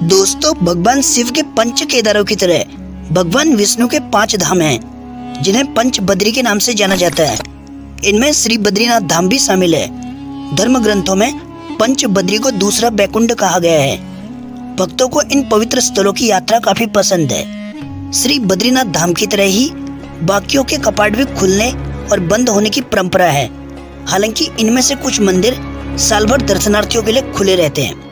दोस्तों, भगवान शिव के पंच केदारों की तरह भगवान विष्णु के 5 धाम हैं, जिन्हें पंच बद्री के नाम से जाना जाता है। इनमें श्री बद्रीनाथ धाम भी शामिल है। धर्म ग्रंथों में पंच बद्री को दूसरा बैकुंठ कहा गया है। भक्तों को इन पवित्र स्थलों की यात्रा काफी पसंद है। श्री बद्रीनाथ धाम की तरह ही बाकियों के कपाट भी खुलने और बंद होने की परंपरा है। हालांकि इनमें से कुछ मंदिर साल भर दर्शनार्थियों के लिए खुले रहते हैं।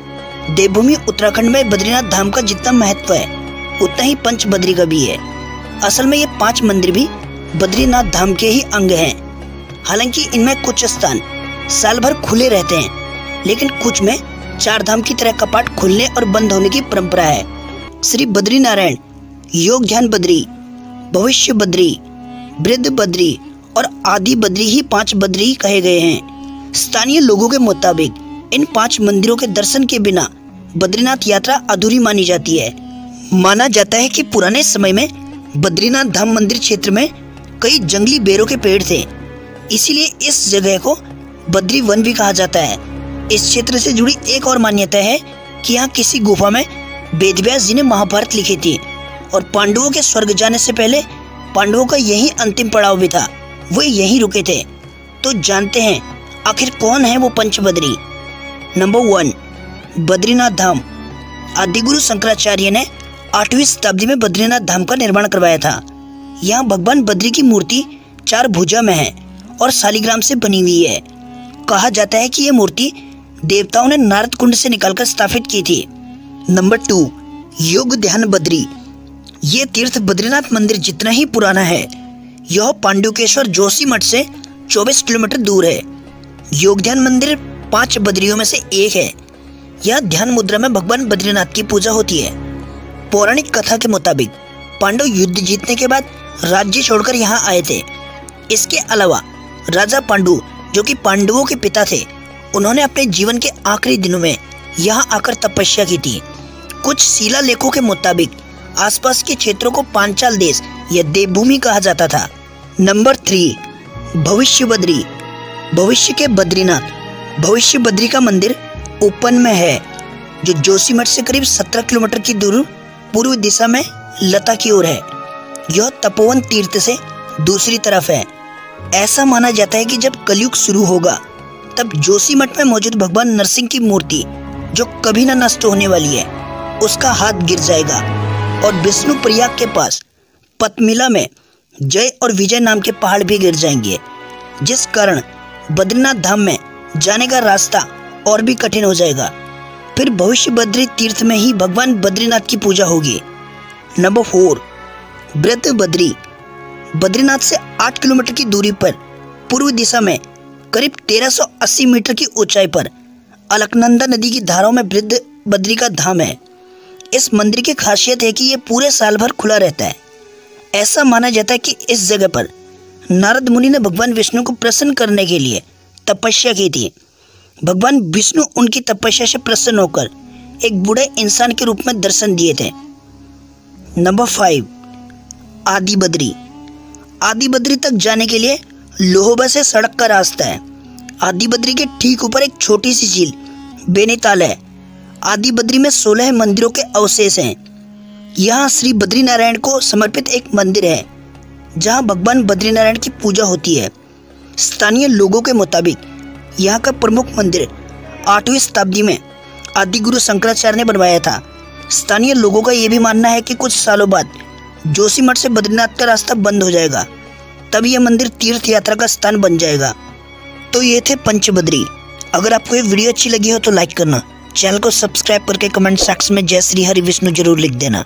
देवभूमि उत्तराखंड में बद्रीनाथ धाम का जितना महत्व है, उतना ही पंच बद्री का भी है। असल में ये 5 मंदिर भी बद्रीनाथ धाम के ही अंग हैं। हालांकि इनमें कुछ स्थान साल भर खुले रहते हैं, लेकिन कुछ में 4 धाम की तरह कपाट खुलने और बंद होने की परंपरा है। श्री बद्रीनारायण, योग ध्यान बद्री, भविष्य बद्री, वृद्ध बद्री और आदि बद्री ही 5 बद्री कहे गए हैं। स्थानीय लोगों के मुताबिक इन 5 मंदिरों के दर्शन के बिना बद्रीनाथ यात्रा अधूरी मानी जाती है। माना जाता है कि पुराने समय में बद्रीनाथ धाम मंदिर क्षेत्र में कई जंगली बेरों के पेड़ थे, इसीलिए इस जगह को बद्री वन भी कहा जाता है। इस क्षेत्र से जुड़ी एक और मान्यता है कि यहाँ किसी गुफा में वेदव्यास जी ने महाभारत लिखी थी और पांडवों के स्वर्ग जाने से पहले पांडवों का यही अंतिम पड़ाव भी था, वो यहीं रुके थे। तो जानते हैं आखिर कौन है वो पंच बद्री। नंबर 1, बद्रीनाथ धाम। आदिगुरु शंकराचार्य ने 8वीं शताब्दी में बद्रीनाथ धाम का निर्माण करवाया था। यहाँ भगवान बद्री की मूर्ति 4 भुजा में है और शालिग्राम से बनी हुई है। कहा जाता है कि यह मूर्ति देवताओं ने नारद कुंड से निकालकर स्थापित की थी। नंबर 2, योग ध्यान बद्री। ये तीर्थ बद्रीनाथ मंदिर जितना ही पुराना है। यह पांडुकेश्वर जोशी मठ से 24 किलोमीटर दूर है। योग ध्यान मंदिर 5 बद्रियों में से एक है। यह ध्यान मुद्रा में भगवान बद्रीनाथ की पूजा होती है। पौराणिक कथा के मुताबिक पांडव युद्ध जीतने के बाद राज्य छोड़कर यहाँ आए थे। इसके अलावा राजा पांडु, जो कि पांडवों के पिता थे, उन्होंने अपने जीवन के आखिरी दिनों में यहाँ आकर तपस्या की थी। कुछ शिलालेखों के मुताबिक आसपास के क्षेत्रों को पांचाल देश या देवभूमि कहा जाता था। नंबर 3, भविष्य बद्री। भविष्य के बद्रीनाथ। भविष्य बद्री का मंदिर ओपन में है, जो जोशीमठ से करीब 17 किलोमीटर की दूर पूर्व दिशा में लता की ओर है। यह तपोवन तीर्थ से दूसरी तरफ है। ऐसा माना जाता है कि जब कलयुग शुरू होगा, तब जोशीमठ में मौजूद भगवान नरसिंह की मूर्ति, जो कभी न नष्ट होने वाली है, उसका हाथ गिर जाएगा और विष्णु प्रयाग के पास पतमिला में जय और विजय नाम के पहाड़ भी गिर जाएंगे, जिस कारण बद्रीनाथ धाम में जाने का रास्ता और भी कठिन हो जाएगा। फिर भविष्य बद्री तीर्थ में ही भगवान बद्रीनाथ की पूजा होगी। नंबर 4, वृद्ध बद्री। बद्रीनाथ से 8 किलोमीटर की दूरी पर पूर्व दिशा में करीब 1380 मीटर की ऊंचाई पर अलकनंदा नदी की धाराओं में वृद्ध बद्री का धाम है। इस मंदिर की खासियत है कि ये पूरे साल भर खुला रहता है। ऐसा माना जाता है कि इस जगह पर नारद मुनि ने भगवान विष्णु को प्रसन्न करने के लिए तपस्या की थी। भगवान विष्णु उनकी तपस्या से प्रसन्न होकर एक बूढ़े इंसान के रूप में दर्शन दिए थे। नंबर 5, आदि बद्री। आदि बद्री तक जाने के लिए लोहोबा से सड़क का रास्ता है। आदि बद्री के ठीक ऊपर एक छोटी सी झील बेनीताल है। आदि बद्री में 16 मंदिरों के अवशेष हैं। यहाँ श्री बद्रीनारायण को समर्पित एक मंदिर है, जहाँ भगवान बद्रीनारायण की पूजा होती है। स्थानीय लोगों के मुताबिक यहाँ का प्रमुख मंदिर 8वीं शताब्दी में आदिगुरु शंकराचार्य ने बनवाया था। स्थानीय लोगों का ये भी मानना है कि कुछ सालों बाद जोशीमठ से बद्रीनाथ का रास्ता बंद हो जाएगा, तब यह मंदिर तीर्थ यात्रा का स्थान बन जाएगा। तो ये थे पंच बद्री। अगर आपको ये वीडियो अच्छी लगी हो तो लाइक करना, चैनल को सब्सक्राइब करके कमेंट सेक्शन में जय श्री हरि विष्णु जरूर लिख देना।